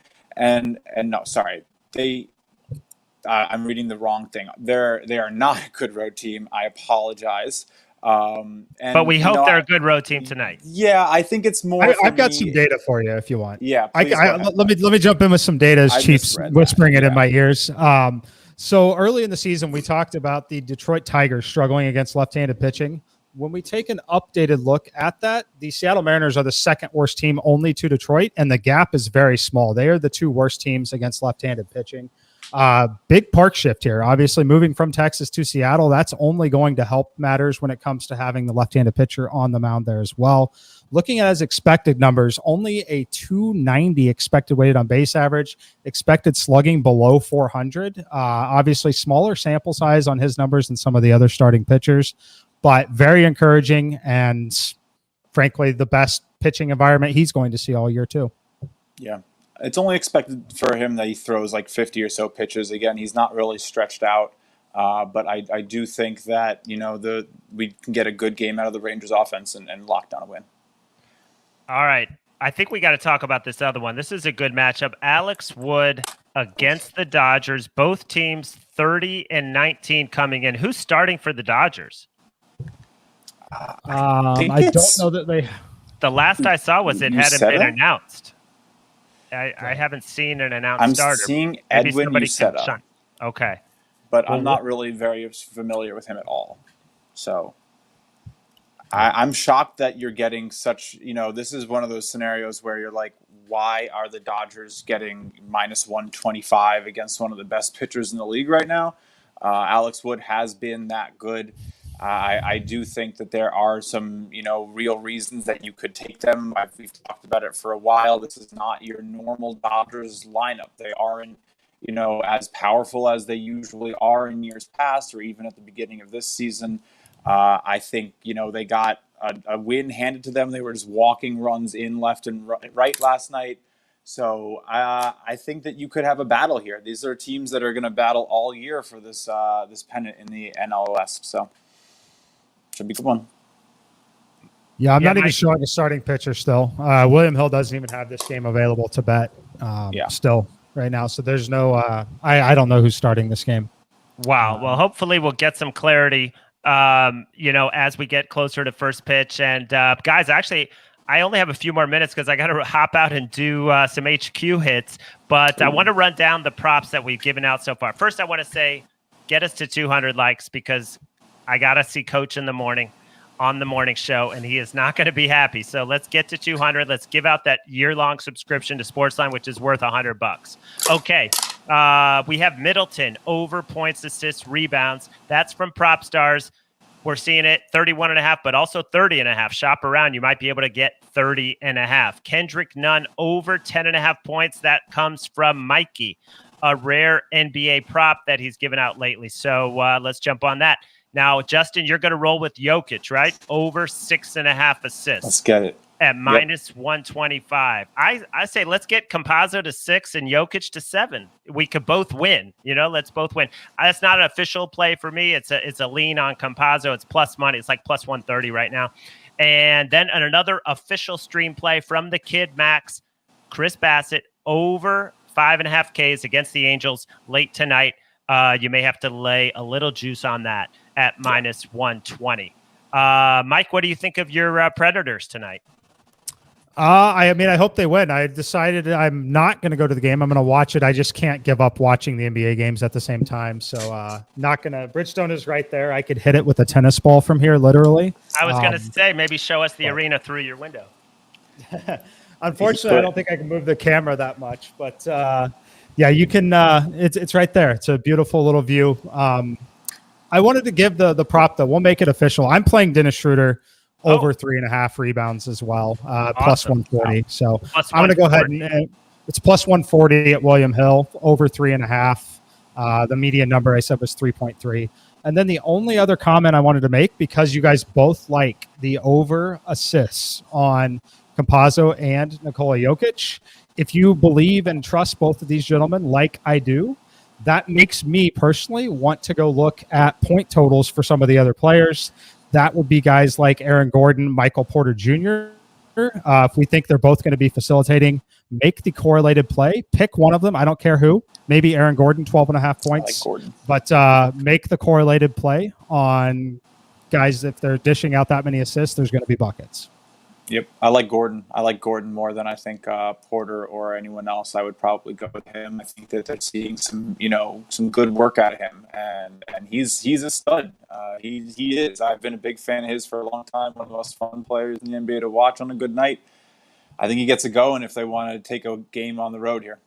I'm reading the wrong thing. They are not a good road team. I apologize. But we hope they're a good road team tonight. Yeah, I think it's more. I've got some data for you if you want. Yeah, let me jump in with some data as Chiefs whispering it in my ears. So early in the season, we talked about the Detroit Tigers struggling against left-handed pitching. When we take an updated look at that, the Seattle Mariners are the second worst team only to Detroit, and the gap is very small. They are the two worst teams against left-handed pitching. Big park shift here. Obviously, moving from Texas to Seattle, that's only going to help matters when it comes to having the left-handed pitcher on the mound there as well. Looking at his expected numbers, only a 290 expected weighted on base average, expected slugging below 400. Obviously, smaller sample size on his numbers than some of the other starting pitchers, but very encouraging and, frankly, the best pitching environment he's going to see all year too. Yeah. It's only expected for him that he throws like 50 or so pitches. Again, he's not really stretched out, but I do think that we can get a good game out of the Rangers offense and lock down a win. All right, I think we got to talk about this other one. This is a good matchup. Alex Wood against the Dodgers. Both teams 30-19 coming in. Who's starting for the Dodgers? I don't know that they. The last I saw was it hadn't been announced. I haven't seen an announced starter. I'm seeing Edwin Uceta. Okay. But I'm not really very familiar with him at all. So I'm shocked that you're getting such, this is one of those scenarios where you're like, why are the Dodgers getting minus 125 against one of the best pitchers in the league right now? Alex Wood has been that good. I do think that there are some, real reasons that you could take them. We've talked about it for a while. This is not your normal Dodgers lineup. They aren't, as powerful as they usually are in years past or even at the beginning of this season. I think, they got a win handed to them. They were just walking runs in left and right last night. So I think that you could have a battle here. These are teams that are going to battle all year for this pennant in the NL West. So. Should be a good one. Yeah, I'm not even showing a starting pitcher still. William Hill doesn't even have this game available to bet still right now. So there's no I don't know who's starting this game. Wow. Well, hopefully we'll get some clarity, as we get closer to first pitch. And guys, actually, I only have a few more minutes because I got to hop out and do some HQ hits. But I want to run down the props that we've given out so far. First, I want to say get us to 200 likes because I got to see Coach in the morning on the morning show, and he is not going to be happy. So let's get to 200. Let's give out that year-long subscription to SportsLine, which is worth $100. Okay. We have Middleton over points, assists, rebounds. That's from Prop Stars. We're seeing it 31.5, but also 30.5. Shop around. You might be able to get 30.5. Kendrick Nunn over 10.5 points. That comes from Mikey, a rare NBA prop that he's given out lately. So let's jump on that. Now, Justin, you're going to roll with Jokic, right? Over 6.5 assists. Let's get it. At minus 125. I say let's get Campazzo to 6 and Jokic to 7. We could both win. Let's both win. That's not an official play for me. It's a lean on Campazzo. It's plus money. It's like plus 130 right now. And then another official stream play from the Kid Max, Chris Bassett over 5.5 Ks against the Angels late tonight. You may have to lay a little juice on that at minus 120. Mike, what do you think of your Predators tonight? I hope they win. I decided I'm not going to go to the game. I'm going to watch it. I just can't give up watching the NBA games at the same time. So not going to. Bridgestone is right there. I could hit it with a tennis ball from here, literally. I was going to say, maybe show us the arena through your window. Unfortunately, I don't think I can move the camera that much, but yeah, you can. It's right there. It's a beautiful little view. I wanted to give the prop though. We'll make it official. I'm playing Dennis Schroeder over 3.5 rebounds as well, plus 140. So plus I'm going to go ahead and it's plus 140 at William Hill, over 3.5. The median number I said was 3.3. And then the only other comment I wanted to make, because you guys both like the over assists on Campazzo and Nikola Jokic, if you believe and trust both of these gentlemen like I do, that makes me personally want to go look at point totals for some of the other players. That would be guys like Aaron Gordon, Michael Porter Jr. If we think they're both going to be facilitating, make the correlated play. Pick one of them. I don't care who. Maybe Aaron Gordon, 12.5 points. I like Gordon. But make the correlated play on guys. If they're dishing out that many assists, there's going to be buckets. Yep, I like Gordon. I like Gordon more than I think Porter or anyone else. I would probably go with him. I think that they're seeing some good work out of him, and he's a stud. He is. I've been a big fan of his for a long time. One of the most fun players in the NBA to watch on a good night. I think he gets a go, and if they want to take a game on the road here.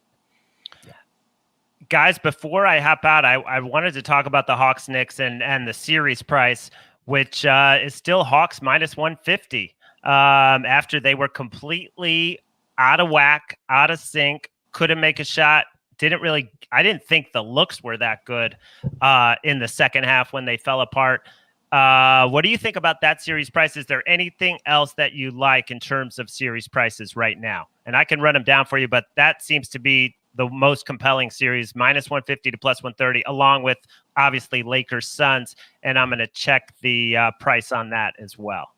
Guys, before I hop out, I wanted to talk about the Hawks Knicks and the series price, which is still Hawks minus 150. After they were completely out of whack, out of sync, couldn't make a shot. I didn't think the looks were that good in the second half when they fell apart. What do you think about that series price? Is there anything else that you like in terms of series prices right now? And I can run them down for you, but that seems to be the most compelling series, minus 150 to plus 130, along with obviously Lakers Suns. And I'm going to check the price on that as well.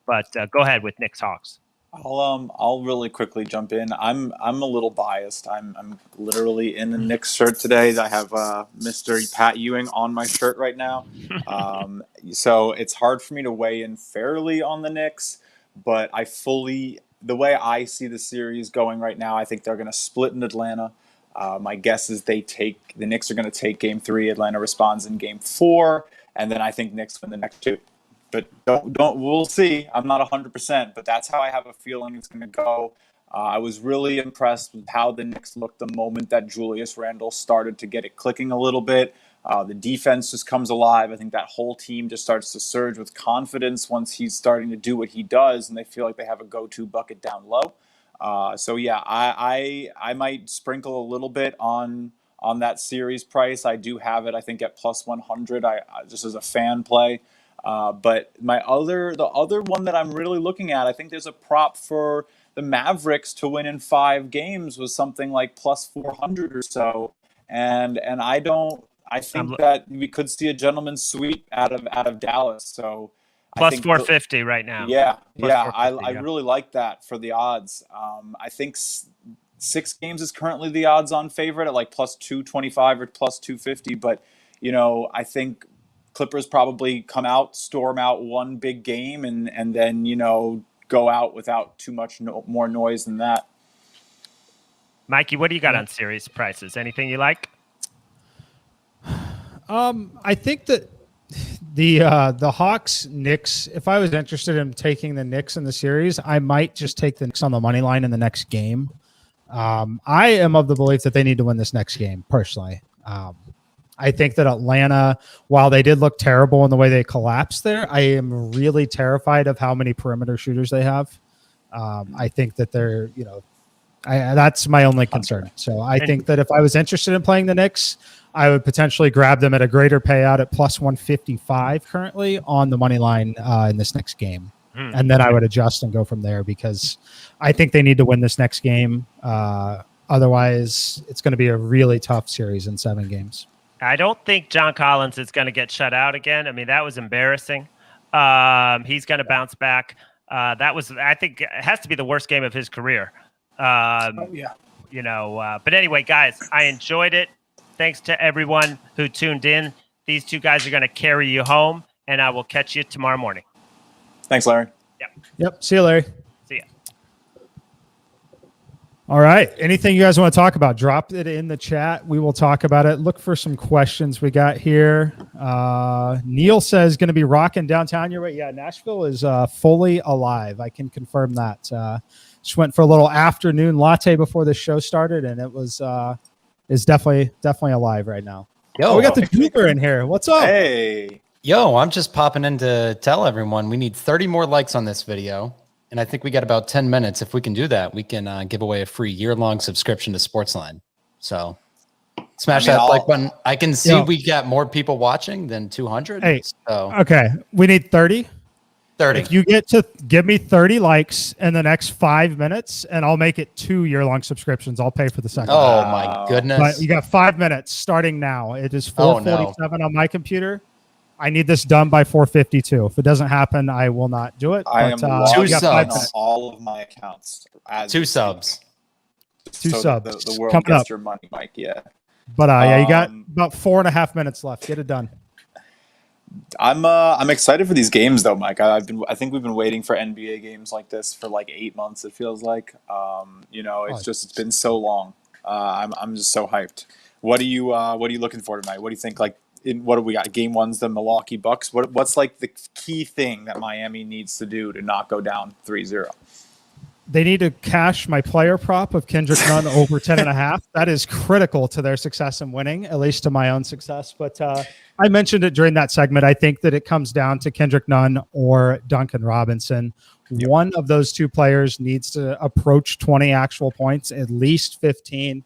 But go ahead with Knicks Hawks. I'll really quickly jump in. I'm a little biased. I'm literally in a Knicks shirt today. I have Mr. Pat Ewing on my shirt right now. So it's hard for me to weigh in fairly on the Knicks, but the way I see the series going right now, I think they're going to split in Atlanta. My guess is the Knicks are going to take Game 3. Atlanta responds in Game 4, and then I think Knicks win the next 2. But we'll see. I'm not 100%, but that's how I have a feeling it's going to go. I was really impressed with how the Knicks looked the moment that Julius Randle started to get it clicking a little bit. The defense just comes alive. I think that whole team just starts to surge with confidence once he's starting to do what he does, and they feel like they have a go-to bucket down low. So yeah, I might sprinkle a little bit on that series price. I do have it, I think, at plus 100. I just as a fan play. But the other one that I'm really looking at, I think there's a prop for the Mavericks to win in 5 games was something like plus 400 or so, and I think that we could see a gentleman's sweep out of Dallas. So plus 450 right now. Yeah, I really like that for the odds. I think 6 games is currently the odds on favorite at like plus 225 or plus 250, but I think Clippers probably storm out one big game and then, go out without too much more noise than that. Mikey, what do you got on series prices? Anything you like? I think that the Hawks Knicks, if I was interested in taking the Knicks in the series, I might just take the Knicks on the money line in the next game. I am of the belief that they need to win this next game personally. I think that Atlanta, while they did look terrible in the way they collapsed there, I am really terrified of how many perimeter shooters they have. I think that they're, that's my only concern. So I think that if I was interested in playing the Knicks, I would potentially grab them at a greater payout at plus 155 currently on the money line in this next game. And then I would adjust and go from there because I think they need to win this next game. Otherwise, it's going to be a really tough series in 7 games. I don't think John Collins is going to get shut out again. I mean, that was embarrassing. He's going to bounce back. I think it has to be the worst game of his career. But anyway, guys, I enjoyed it. Thanks to everyone who tuned in. These 2 guys are going to carry you home, and I will catch you tomorrow morning. Thanks, Larry. Yep. See you, Larry. See ya. All right. Anything you guys want to talk about, drop it in the chat. We will talk about it. Look for some questions we got here. Neil says going to be rocking downtown. You're right. Yeah, Nashville is fully alive. I can confirm that. Just went for a little afternoon latte before the show started, and it was is definitely alive right now. Yo, we got the Jeweler in here. What's up? Hey. Yo, I'm just popping in to tell everyone we need 30 more likes on this video. And I think we got about 10 minutes. If we can do that, we can give away a free year-long subscription to SportsLine. So smash that like button. I can see we got more people watching than 200. Hey, so. Okay. We need 30. 30. If you get to give me 30 likes in the next 5 minutes, and I'll make it 2 year-long subscriptions. I'll pay for the second. Oh, my goodness. But you got 5 minutes starting now. It is 4:47 on my computer. I need this done by 4:52. If it doesn't happen, I will not do it. I am logged Two in subs on all of my accounts. Two subs. Two subs. The world coming gets up. Your money, Mike. Yeah. But you got about 4.5 minutes left. Get it done. I'm excited for these games though, Mike. I think we've been waiting for NBA games like this for like 8 months. It feels like, it's been so long. I'm just so hyped. What are you looking for tonight? What do you think? Like, what do we got? Game one's the Milwaukee Bucks. What's like the key thing that Miami needs to do to not go down 3-0? They need to cash my player prop of Kendrick Nunn over 10.5. That is critical to their success in winning, at least to my own success. But I mentioned it during that segment. I think that it comes down to Kendrick Nunn or Duncan Robinson. Yep. One of those two players needs to approach 20 actual points, at least 15.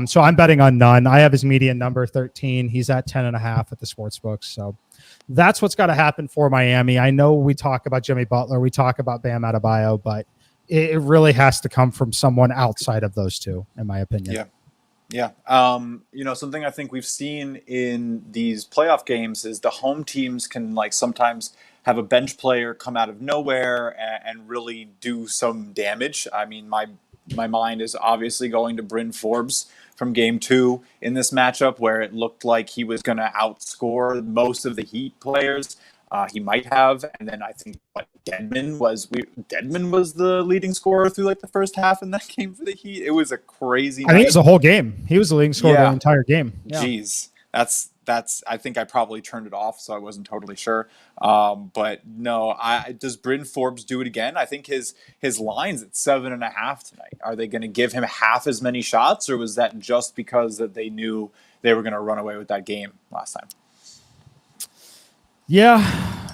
So I'm betting on Nunn. I have his median number 13. He's at 10.5 at the sports books. So that's what's got to happen for Miami. I know we talk about Jimmy Butler. We talk about Bam Adebayo, but it really has to come from someone outside of those two, in my opinion. Yeah. Something I think we've seen in these playoff games is the home teams can like sometimes have a bench player come out of nowhere and really do some damage. I mean, my mind is obviously going to Bryn Forbes from game 2 in this matchup where it looked like he was going to outscore most of the Heat players. He might have, and then I think Dedmon was the leading scorer through like the first half in that game for the Heat. It was a crazy night. I think it was the whole game. He was the leading scorer the entire game. Yeah. Jeez, that's. I think I probably turned it off, so I wasn't totally sure. But no, does Bryn Forbes do it again? I think his line's at 7.5 tonight. Are they going to give him half as many shots, or was that just because that they knew they were going to run away with that game last time? Yeah,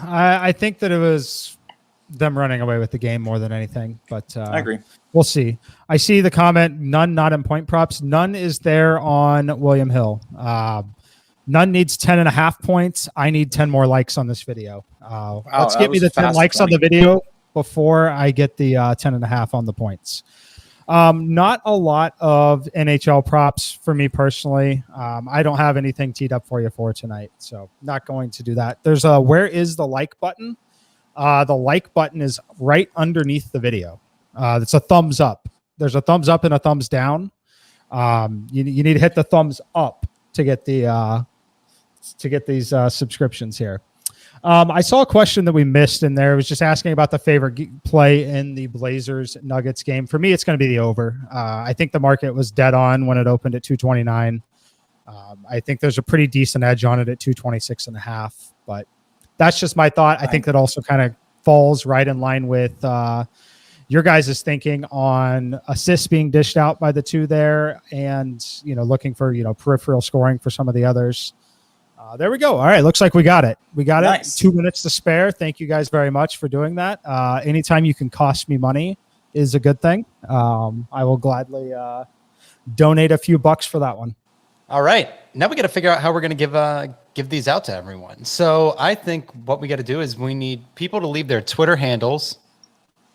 I think that it was them running away with the game more than anything. But I agree. We'll see. I see the comment, Nunn not in point props. Nunn is there on William Hill. Nunn needs 10.5 points. I need 10 more likes on this video. Let's get me the 10 likes on the video before I get the 10.5 on the points. Not a lot of NHL props for me personally. I don't have anything teed up for you for tonight, so not going to do that. There's a where is the like button? The like button is right underneath the video. It's a thumbs up. There's a thumbs up and a thumbs down. You need to hit the thumbs up to get these subscriptions here. I saw a question that we missed in there. It was just asking about the favorite play in the Blazers Nuggets game. For me, it's going to be the over. I think the market was dead on when it opened at 229. I think there's a pretty decent edge on it at 226.5, but that's just my thought. I think that also kind of falls right in line with your guys' thinking on assists being dished out by the two there, and looking for peripheral scoring for some of the others. There we go. All right. Looks like we got it. Nice. 2 minutes to spare. Thank you guys very much for doing that. Anytime you can cost me money is a good thing. I will gladly donate a few bucks for that one. All right. Now we got to figure out how we're going to give these out to everyone. So I think what we got to do is we need people to leave their Twitter handles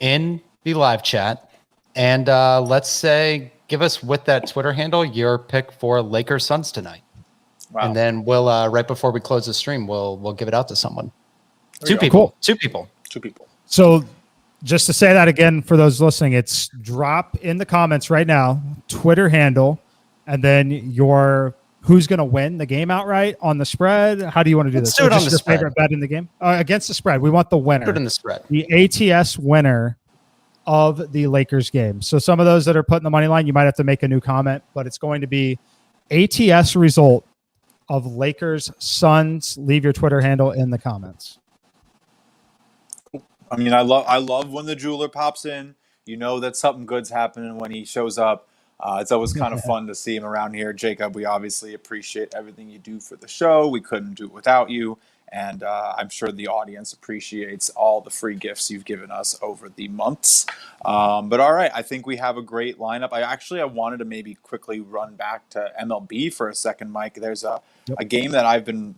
in the live chat. And let's say, give us with that Twitter handle your pick for Lakers Suns tonight. Wow. And then we'll right before we close the stream, we'll give it out to someone. Two people. So just to say that again for those listening, it's drop in the comments right now, Twitter handle, and then your who's going to win the game outright on the spread. How do you want to do this? Do it on the your spread. Favorite bet in the game against the spread. We want the winner. Put it in the spread. The ATS winner of the Lakers game. So some of those that are putting the money line, you might have to make a new comment, but it's going to be ATS result of Lakers Suns. Leave your Twitter handle in the comments. I mean, I love when the jeweler pops in you know that something good's happening when he shows up. It's always kind of fun to see him around here. Jacob, we obviously appreciate everything you do for the show. We couldn't do it without you. And I'm sure the audience appreciates all the free gifts you've given us over the months. But all right, I think we have a great lineup. I wanted to maybe quickly run back to MLB for a second, Mike. There's a game that I've been,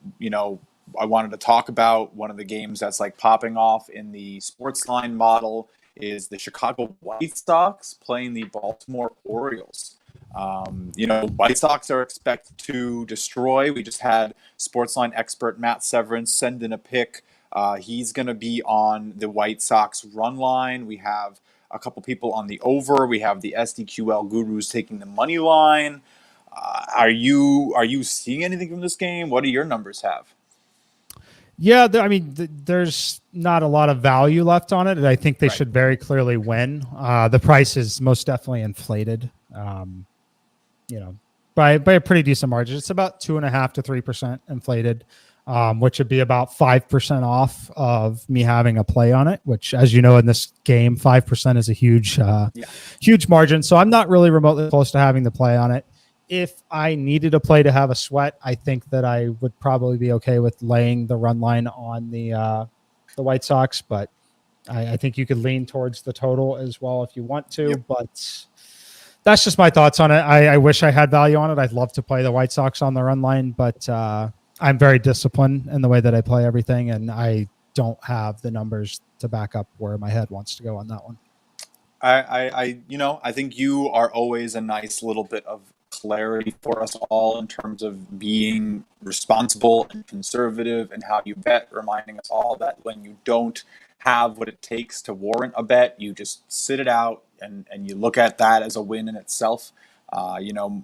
I wanted to talk about. One of the games that's like popping off in the SportsLine model is the Chicago White Sox playing the Baltimore Orioles. White Sox are expected to destroy. We just had Sportsline expert Matt Severance send in a pick. He's going to be on the White Sox run line. We have a couple people on the over. We have the SDQL gurus taking the money line. Are you seeing anything from this game? What do your numbers have? Yeah, there's not a lot of value left on it, and I think they should very clearly win. The price is most definitely inflated. By a pretty decent margin. It's about 2.5 to 3% inflated, which would be about 5% off of me having a play on it, which, as you know, in this game, 5% is a huge margin. So I'm not really remotely close to having the play on it. If I needed a play to have a sweat, I think that I would probably be okay with laying the run line on the White Sox, but I think you could lean towards the total as well if you want to, but that's just my thoughts on it. I wish I had value on it. I'd love to play the White Sox on the run line, but I'm very disciplined in the way that I play everything, and I don't have the numbers to back up where my head wants to go on that one. I think you are always a nice little bit of clarity for us all in terms of being responsible and conservative and how you bet, reminding us all that when you don't have what it takes to warrant a bet, you just sit it out and you look at that as a win in itself.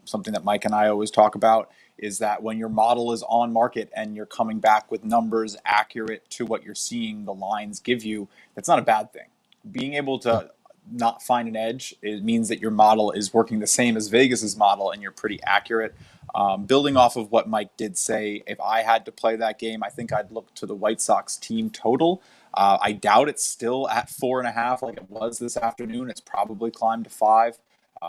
Something that Mike and I always talk about is that when your model is on market and you're coming back with numbers accurate to what you're seeing the lines give you, that's not a bad thing. Being able to not find an edge, it means that your model is working the same as Vegas's model and you're pretty accurate. Building off of what Mike did say, if I had to play that game, I think I'd look to the White Sox team total. I doubt it's still at 4.5 like it was this afternoon. It's probably climbed to 5.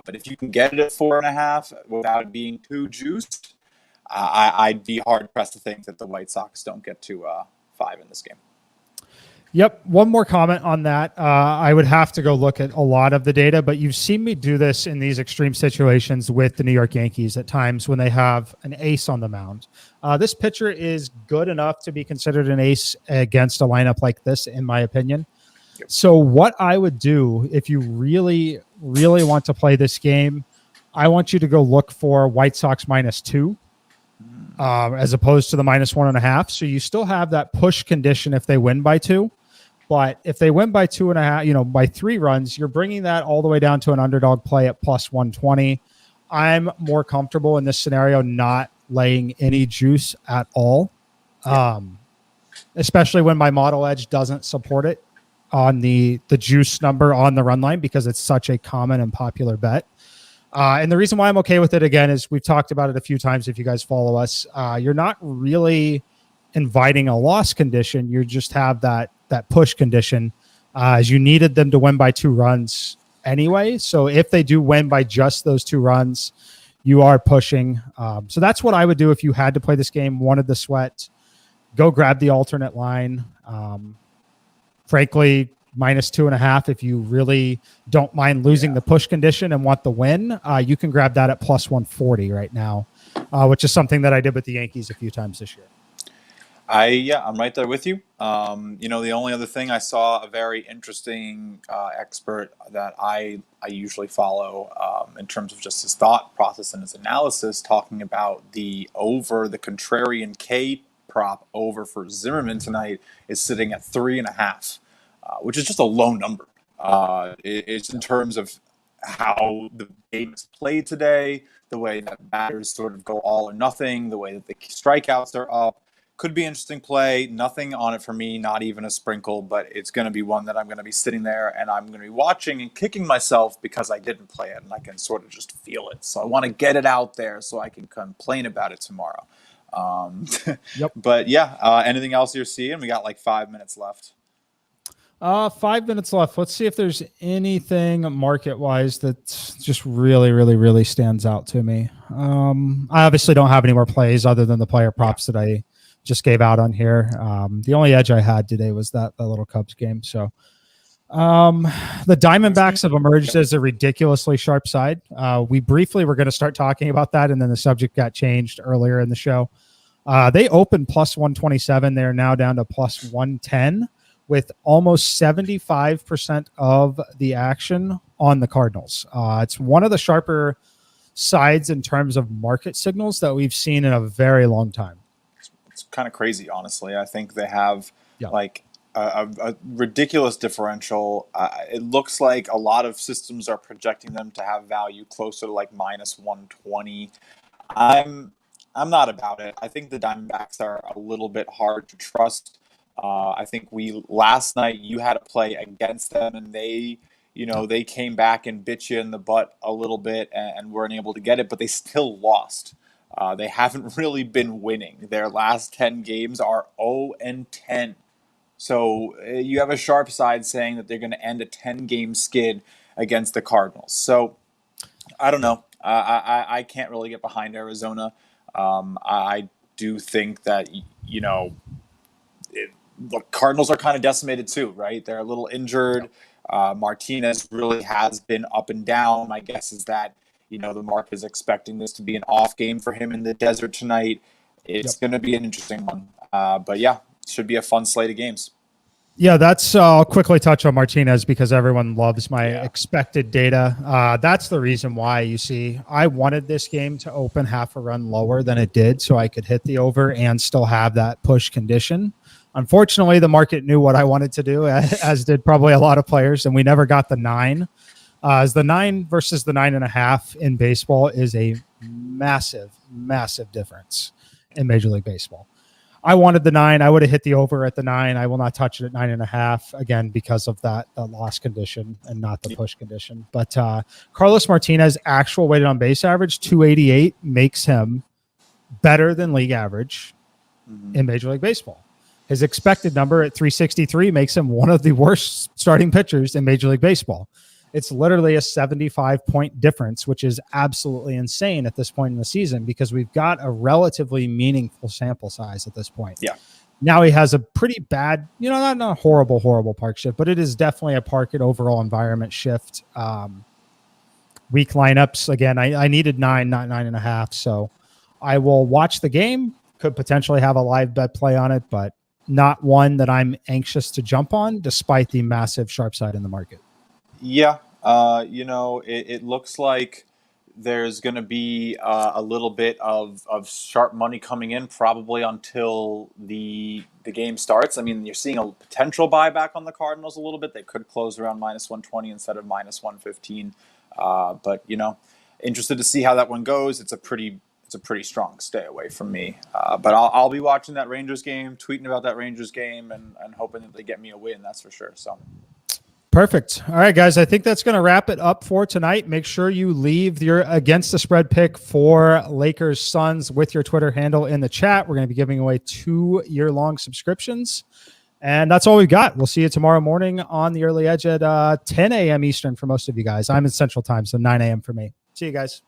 But if you can get it at 4.5 without it being too juiced, I'd be hard pressed to think that the White Sox don't get to 5 in this game. Yep. One more comment on that. I would have to go look at a lot of the data, but you've seen me do this in these extreme situations with the New York Yankees at times when they have an ace on the mound. This pitcher is good enough to be considered an ace against a lineup like this, in my opinion. So what I would do if you really, really want to play this game, I want you to go look for White Sox -2 as opposed to the -1.5. So you still have that push condition if they win by 2. But if they win by 2.5, by 3 runs, you're bringing that all the way down to an underdog play at +120. I'm more comfortable in this scenario not laying any juice at all, especially when my model edge doesn't support it on the juice number on the run line because it's such a common and popular bet. And the reason why I'm okay with it, again, is we've talked about it a few times if you guys follow us. You're not really inviting a loss condition. You just have that push condition as you needed them to win by 2 runs anyway. So if they do win by just those 2 runs, you are pushing. So that's what I would do if you had to play this game, wanted the sweat, go grab the alternate line. Frankly, -2.5. If you really don't mind losing the push condition and want the win, you can grab that at +140 right now, which is something that I did with the Yankees a few times this year. I'm right there with you. The only other thing, I saw a very interesting expert that I usually follow in terms of just his thought process and his analysis, talking about the contrarian K prop over for Zimmerman tonight is sitting at 3.5, which is just a low number. It's in terms of how the game is played today, the way that batters sort of go all or nothing, the way that the strikeouts are up. Could be interesting play. Nothing on it for me, not even a sprinkle, but it's going to be one that I'm going to be sitting there and I'm going to be watching and kicking myself because I didn't play it and I can sort of just feel it. So I want to get it out there so I can complain about it tomorrow. But anything else you're seeing? We got like 5 minutes left. 5 minutes left. Let's see if there's anything market-wise that just really, really, really stands out to me. I obviously don't have any more plays other than the player props that I just gave out on here. The only edge I had today was that little Cubs game. So the Diamondbacks have emerged as a ridiculously sharp side. We briefly were going to start talking about that, and then the subject got changed earlier in the show. They opened plus 127. They're now down to plus 110. With almost 75% of the action on the Cardinals. It's one of the sharper sides in terms of market signals that we've seen in a very long time. It's kind of crazy, honestly. I think they have like a ridiculous differential. It looks like a lot of systems are projecting them to have value closer to like minus 120. I'm not about it. I think the Diamondbacks are a little bit hard to trust. I think last night you had to play against them, and they came back and bit you in the butt a little bit and weren't able to get it, but they still lost. They haven't really been winning. Their last 10 games are 0-10. So you have a sharp side saying that they're going to end a 10-game skid against the Cardinals. So I don't know. I can't really get behind Arizona. I do think that, the Cardinals are kind of decimated too, right? They're a little injured. Martinez really has been up and down. My guess is that, the market is expecting this to be an off game for him in the desert tonight. It's going to be an interesting one. But yeah, it should be a fun slate of games. Yeah, I'll quickly touch on Martinez because everyone loves my expected data. That's the reason why I wanted this game to open half a run lower than it did so I could hit the over and still have that push condition. Unfortunately, the market knew what I wanted to do, as did probably a lot of players, and we never got the 9. As the 9 versus the 9.5 in baseball is a massive, massive difference in Major League Baseball. I wanted the 9. I would have hit the over at the 9. I will not touch it at 9.5 again because of the loss condition and not the push condition. But Carlos Martinez actual weighted on base average 288 makes him better than league average in Major League Baseball. His expected number at 363 makes him one of the worst starting pitchers in Major League Baseball. It's literally a 75-point difference, which is absolutely insane at this point in the season because we've got a relatively meaningful sample size at this point. Yeah. Now he has a pretty bad, not a horrible park shift, but it is definitely a park overall environment shift. Weak lineups. Again, I needed 9, not 9.5. So I will watch the game, could potentially have a live bet play on it, but not one that I'm anxious to jump on despite the massive sharp side in the market. Yeah. It looks like there's going to be a little bit of sharp money coming in probably until the game starts. I mean, you're seeing a potential buyback on the Cardinals a little bit. They could close around minus 120 instead of minus 115. But, interested to see how that one goes. It's a pretty strong stay away from me. But I'll be watching that Rangers game, tweeting about that Rangers game, and hoping that they get me a win. That's for sure. So. Perfect. All right, guys. I think that's going to wrap it up for tonight. Make sure you leave your against the spread pick for Lakers Suns with your Twitter handle in the chat. We're going to be giving away 2 year-long subscriptions. And that's all we've got. We'll see you tomorrow morning on the early edge at 10 a.m. Eastern for most of you guys. I'm in Central Time, so 9 a.m. for me. See you guys.